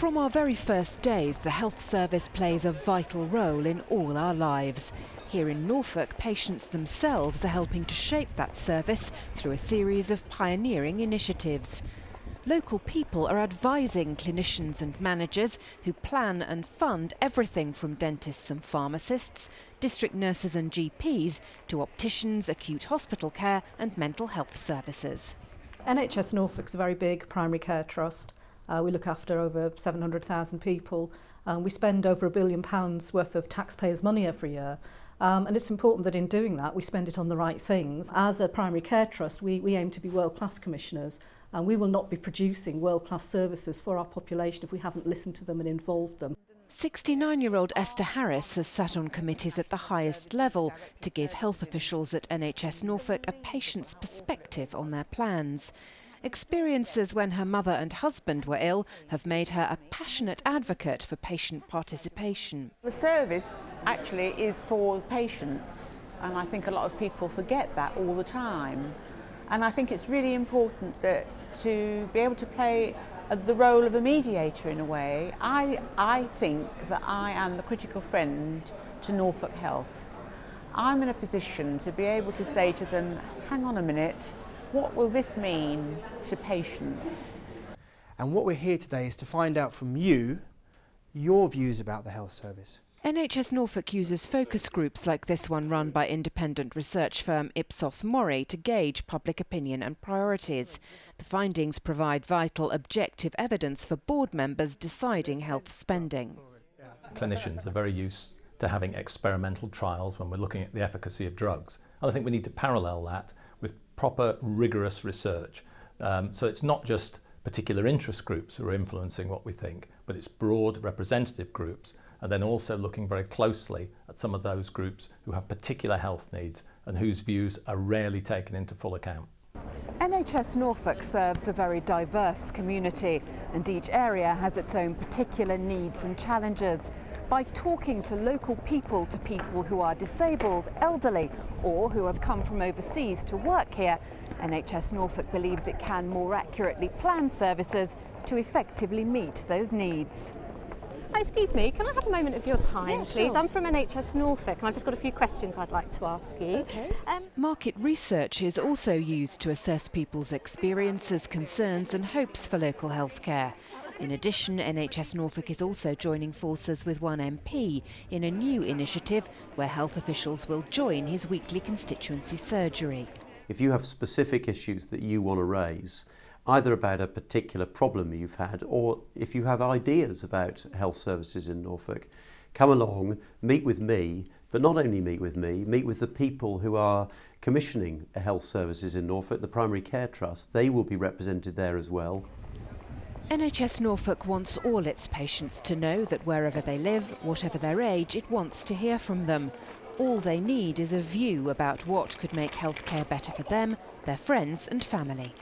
From our very first days, the health service plays a vital role in all our lives. Here in Norfolk, patients themselves are helping to shape that service through a series of pioneering initiatives. Local people are advising clinicians and managers who plan and fund everything from dentists and pharmacists, district nurses and GPs, to opticians, acute hospital care and mental health services. NHS Norfolk's a very big primary care trust. We look after over 700,000 people. We spend over £1 billion worth of taxpayers' money every year. And it's important that in doing that we spend it on the right things. As a primary care trust, we aim to be world-class commissioners, and we will not be producing world-class services for our population if we haven't listened to them and involved them. 69-year-old Esther Harris has sat on committees at the highest level to give health officials at NHS Norfolk a patient's perspective on their plans. Experiences when her mother and husband were ill have made her a passionate advocate for patient participation. The service actually is for patients, and I think a lot of people forget that all the time. And I think it's really important that to be able to play the role of a mediator in a way. I think that I am the critical friend to Norfolk Health. I'm in a position to be able to say to them, hang on a minute, what will this mean to patients? And what we're here today is to find out from you your views about the health service. NHS Norfolk uses focus groups like this one run by independent research firm Ipsos Mori to gauge public opinion and priorities. The findings provide vital objective evidence for board members deciding health spending. Clinicians are very used to having experimental trials when we're looking at the efficacy of drugs. And I think we need to parallel that with proper rigorous research. So it's not just particular interest groups who are influencing what we think, but it's broad representative groups, and then also looking very closely at some of those groups who have particular health needs and whose views are rarely taken into full account. NHS Norfolk serves a very diverse community, and each area has its own particular needs and challenges. By talking to local people who are disabled, elderly, or who have come from overseas to work here, NHS Norfolk believes it can more accurately plan services to effectively meet those needs. Excuse me, can I have a moment of your time, please? Sure. I'm from NHS Norfolk and I've just got a few questions I'd like to ask you. Okay. Market research is also used to assess people's experiences, concerns and hopes for local healthcare. In addition, NHS Norfolk is also joining forces with one MP in a new initiative where health officials will join his weekly constituency surgery. If you have specific issues that you want to raise, either about a particular problem you've had or if you have ideas about health services in Norfolk, come along, meet with me, but not only meet with me, meet with the people who are commissioning health services in Norfolk, the Primary Care Trust. They will be represented there as well. NHS Norfolk wants all its patients to know that wherever they live, whatever their age, it wants to hear from them. All they need is a view about what could make healthcare better for them, their friends and family.